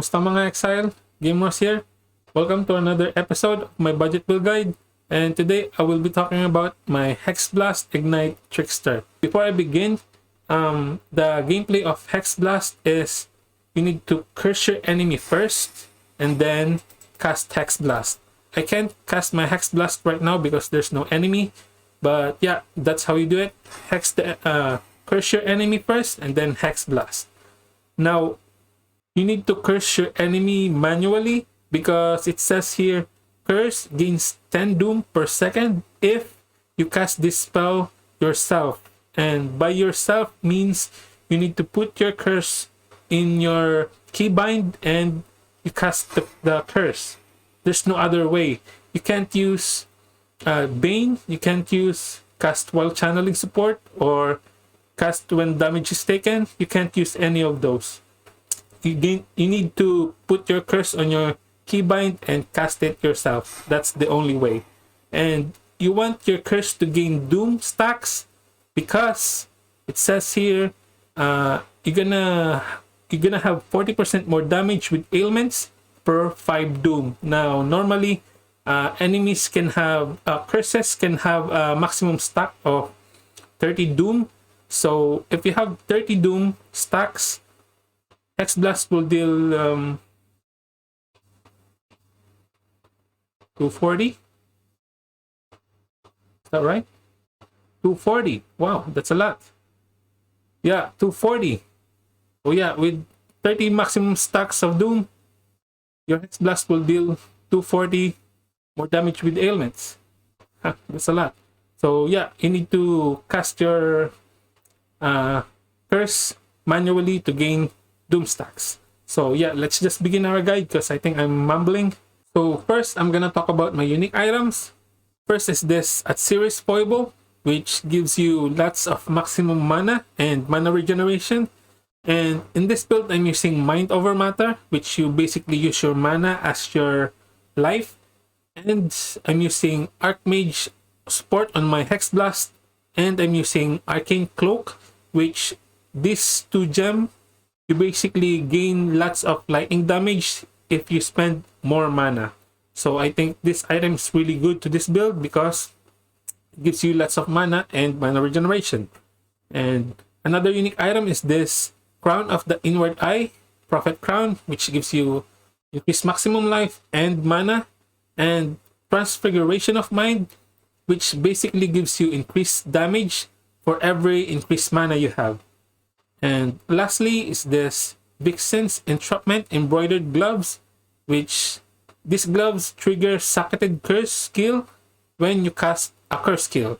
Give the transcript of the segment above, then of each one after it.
Kamusta mga Exile? Gamers here. Welcome to another episode of my budget build guide. And today I will be talking about my Hexblast Ignite Trickster. Before I begin, the gameplay of Hexblast is you need to curse your enemy first and then cast Hexblast. I can't cast my Hexblast right now because there's no enemy. But yeah, that's how you do it. Curse your enemy first and then Hexblast. Now, you need to curse your enemy manually because it says here, curse gains 10 doom per second if you cast this spell yourself. And by yourself means you need to put your curse in your keybind and you cast the curse. There's no other way. You can't use Bane, you can't use cast while channeling support or cast when damage is taken. You can't use any of those. You need to put your curse on your keybind and cast it yourself. That's the only way. And you want your curse to gain doom stacks because it says here you're gonna have 40% more damage with ailments per 5 doom. Now normally enemies can have curses can have a maximum stack of 30 doom. So if you have 30 doom stacks, Hexblast will deal 240. Is that right? 240. Wow, that's a lot. Yeah, 240. Oh yeah, with 30 maximum stacks of doom, your Hexblast will deal 240 more damage with ailments. That's a lot. So yeah, you need to cast your curse manually to gain doom stacks. So yeah, let's just begin our guide because I think I'm mumbling. So first, I'm gonna talk about my unique items. First is this at series foible, which gives you lots of maximum mana and mana regeneration. And in this build, I'm using Mind Over Matter, which you basically use your mana as your life. And I'm using Archmage support on my Hexblast, and I'm using Arcane Cloak, which these 2 gems, you basically gain lots of lightning damage if you spend more mana. So I think this item is really good to this build because it gives you lots of mana and mana regeneration. And another unique item is this Crown of the Inward Eye, Prophet Crown, which gives you increased maximum life and mana, and Transfiguration of Mind, which basically gives you increased damage for every increased mana you have. And lastly is this Vixen's Entrapment Embroidered Gloves, which these gloves trigger Socketed Curse skill when you cast a curse skill.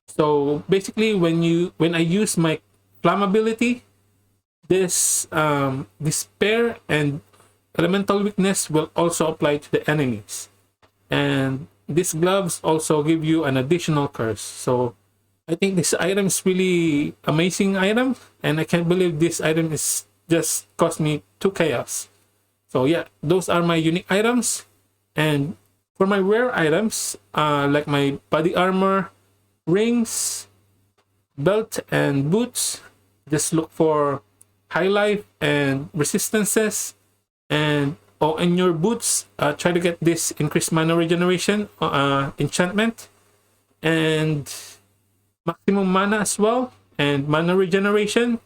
So basically when I use my flammability, this Despair and Elemental Weakness will also apply to the enemies. And these gloves also give you an additional curse. So I think this item is really amazing item, and I can't believe this item is just cost me 2 chaos. So yeah, those are my unique items. And for my rare items, like my body armor, rings, belt, and boots, just look for high life and resistances. And in your boots, try to get this increased mana regeneration enchantment and maximum mana as well, and mana regeneration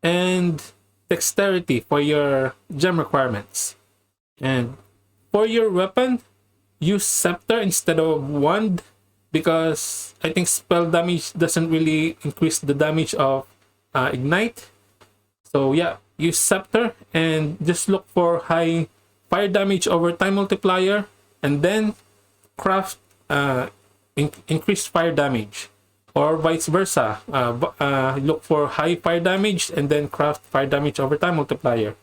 and dexterity for your gem requirements. And for your weapon, use scepter instead of wand because I think spell damage doesn't really increase the damage of ignite. So yeah, use scepter and just look for high fire damage over time multiplier, and then craft increased fire damage, or vice versa. Look for high fire damage and then craft fire damage over time multiplier.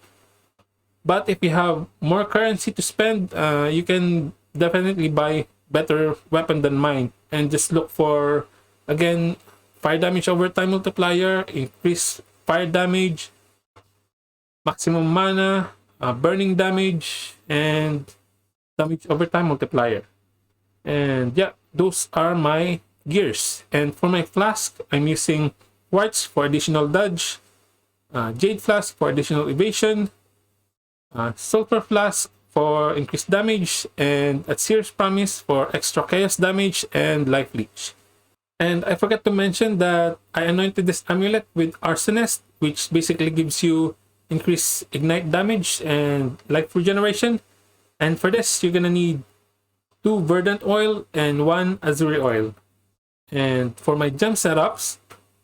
But if you have more currency to spend, you can definitely buy better weapon than mine and just look for, again, fire damage over time multiplier, increased fire damage, maximum mana, burning damage, and damage over time multiplier. And yeah, those are my gears. And for my flask, I'm using Quartz for additional dodge, Jade Flask for additional evasion, Sulfur Flask for increased damage, and at Seer's Promise for extra chaos damage and life leech. And I forgot to mention that I anointed this amulet with Arsonist, which basically gives you increased ignite damage and life regeneration. And for this, you're gonna need 2 verdant oil and 1 azuri oil. And for my gem setups,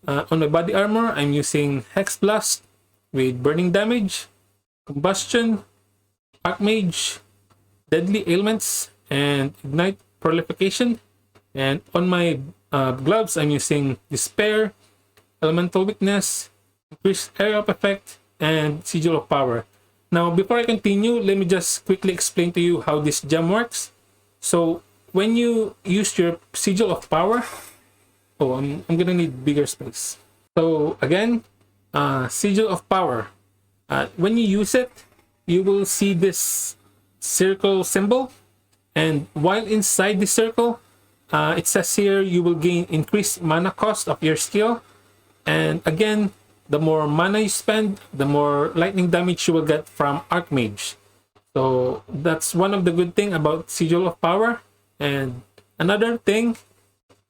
on my body armor, I'm using Hexblast with burning damage, combustion, archmage, deadly ailments, and ignite prolification. And on my gloves, I'm using despair, elemental weakness, increased area of effect, and sigil of power. Now, before I continue, let me just quickly explain to you how this gem works. So when you use your sigil of power, I'm gonna need bigger space. So again, sigil of power. When you use it, you will see this circle symbol, and while inside the circle, it says here you will gain increased mana cost of your skill, and again, the more mana you spend, the more lightning damage you will get from Archmage. So that's one of the good thing about Sigil of Power. And another thing,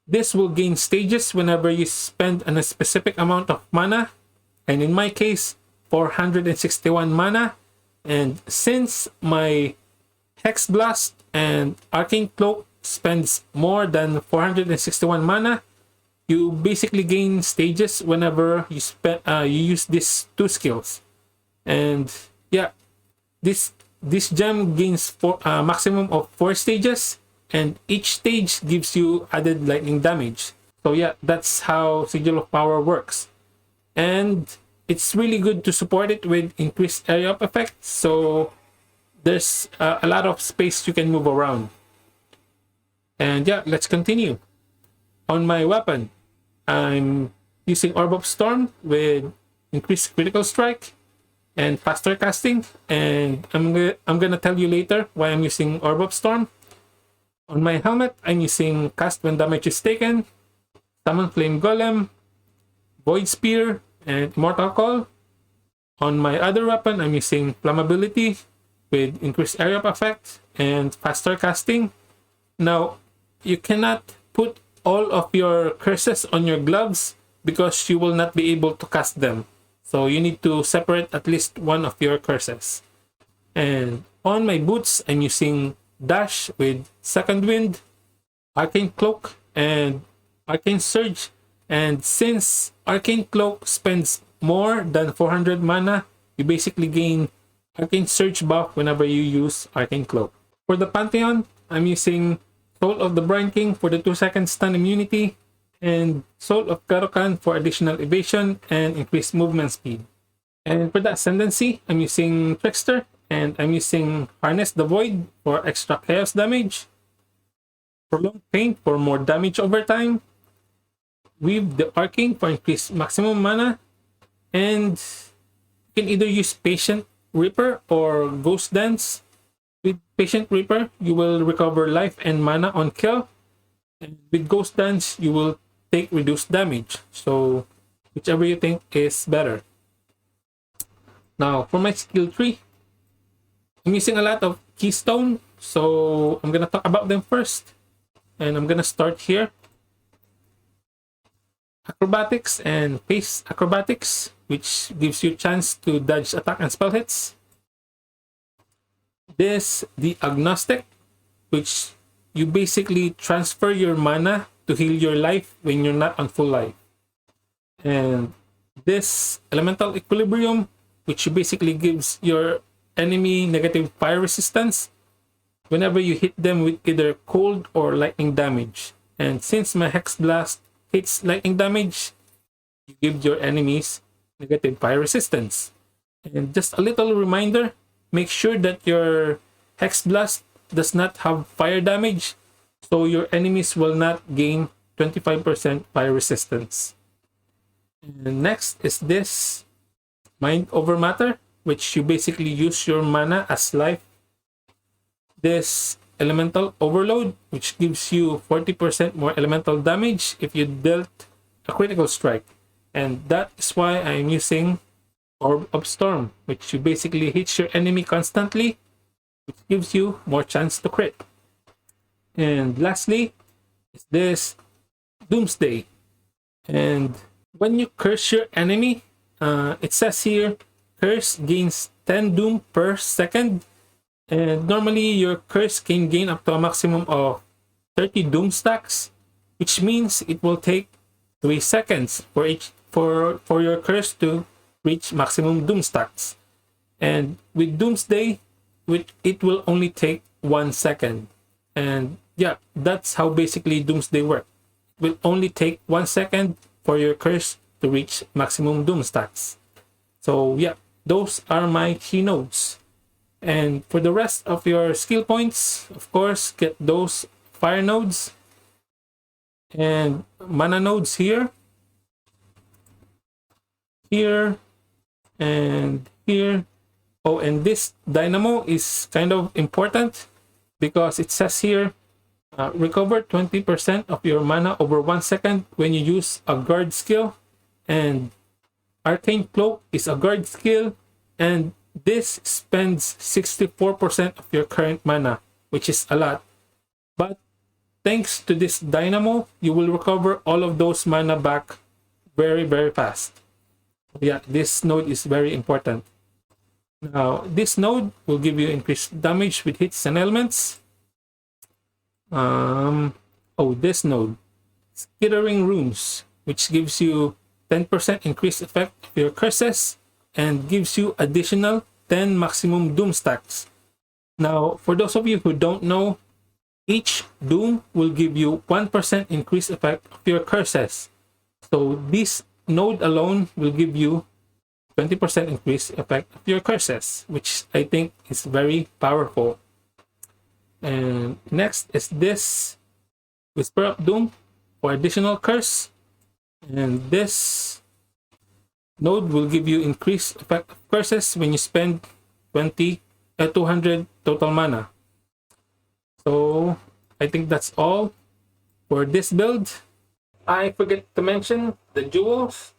this will gain stages whenever you spend a specific amount of mana, and in my case 461 mana. And since my Hexblast and Arcane Cloak spends more than 461 mana, you basically gain stages whenever you use these 2 skills. And yeah, this gem gains maximum of 4 stages, and each stage gives you added lightning damage. So yeah, that's how Sigil of Power works. And it's really good to support it with increased area of effect, so there's a lot of space you can move around. And yeah, let's continue. On my weapon, I'm using Orb of Storm with increased critical strike and faster casting, and I'm gonna tell you later why I'm using Orb of Storm. On my helmet, I'm using Cast when damage is taken, Summon Flame Golem, Void Spear, and Immortal Call. On my other weapon, I'm using Flammability with increased area of effect and faster casting. Now, you cannot put all of your curses on your gloves because you will not be able to cast them. So you need to separate at least one of your curses. And on my boots, I'm using Dash with Second Wind, Arcane Cloak, and Arcane Surge. And since Arcane Cloak spends more than 400 mana, you basically gain Arcane Surge buff whenever you use Arcane Cloak. For the Pantheon, I'm using Soul of the Brine King for the 2-second stun immunity, and Soul of Karokan for additional evasion and increased movement speed. And for the Ascendancy, I'm using Trickster, and I'm using Harness the Void for extra chaos damage, Prolonged Pain for more damage over time, Weave the Arcane for increased maximum mana, and you can either use Patient Reaper or Ghost Dance. With Patient Reaper, you will recover life and mana on kill, and with Ghost Dance, you will take reduced damage. So whichever you think is better. Now for my skill tree, I'm using a lot of keystone, so I'm gonna talk about them first, and I'm gonna start here. Acrobatics and Pace Acrobatics, which gives you a chance to dodge attack and spell hits. The Agnostic, which you basically transfer your mana to heal your life when you're not on full life. And this Elemental Equilibrium, which basically gives your enemy negative fire resistance whenever you hit them with either cold or lightning damage. And since my Hexblast hits lightning damage, you give your enemies negative fire resistance. And just a little reminder, make sure that your Hexblast does not have fire damage, so your enemies will not gain 25% fire resistance. And next is this Mind Over Matter, which you basically use your mana as life. This Elemental Overload, which gives you 40% more elemental damage if you dealt a critical strike. And that is why I'm using Orb of Storm, which you basically hit your enemy constantly, which gives you more chance to crit. And lastly is this Doomsday. And when you curse your enemy, it says here curse gains 10 doom per second, and normally your curse can gain up to a maximum of 30 doom stacks, which means it will take 3 seconds for your curse to reach maximum doom stacks. And with Doomsday, it will only take 1 second. And yeah, that's how basically Doomsday works. It will only take 1 second for your curse to reach maximum doom stacks. So yeah, those are my key nodes. And for the rest of your skill points, of course, get those fire nodes and mana nodes here, here, and here. Oh, and this dynamo is kind of important because it says here recover 20% of your mana over 1 second when you use a guard skill. And Arcane Cloak is a guard skill, and this spends 64% of your current mana, which is a lot. But thanks to this dynamo, you will recover all of those mana back very, very fast. Yeah, this node is very important. Now, this node will give you increased damage with hits and elements. This node, Skittering Runes, which gives you 10% increased effect of your curses and gives you additional 10 maximum doom stacks. Now, for those of you who don't know, each doom will give you 1% increased effect of your curses. So this node alone will give you 20% increased effect of your curses, which I think is very powerful. And next is this Whisper of Doom for additional curse. And this node will give you increased effect of curses when you spend 200 total mana. So I think that's all for this build. I forget to mention the jewels.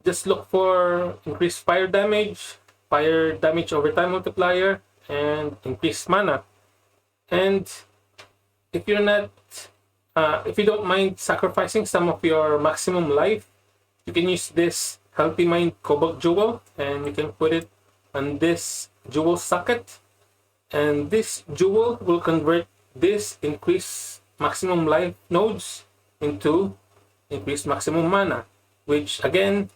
Just look for increased fire damage over time multiplier, and increased mana. And if you're not if you don't mind sacrificing some of your maximum life, you can use this Healthy Mind Cobalt Jewel, and you can put it on this jewel socket, and this jewel will convert this increased maximum life nodes into increased maximum mana, which again,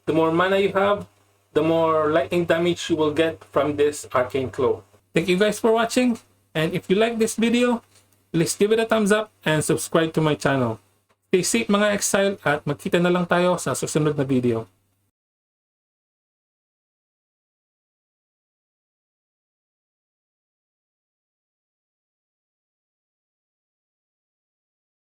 the more mana you have, the more lightning damage you will get from this Arcane Cloak. Thank you guys for watching, and if you like this video, please give it a thumbs up and subscribe to my channel. Stay safe mga exile, at magkita na lang tayo sa susunod na video.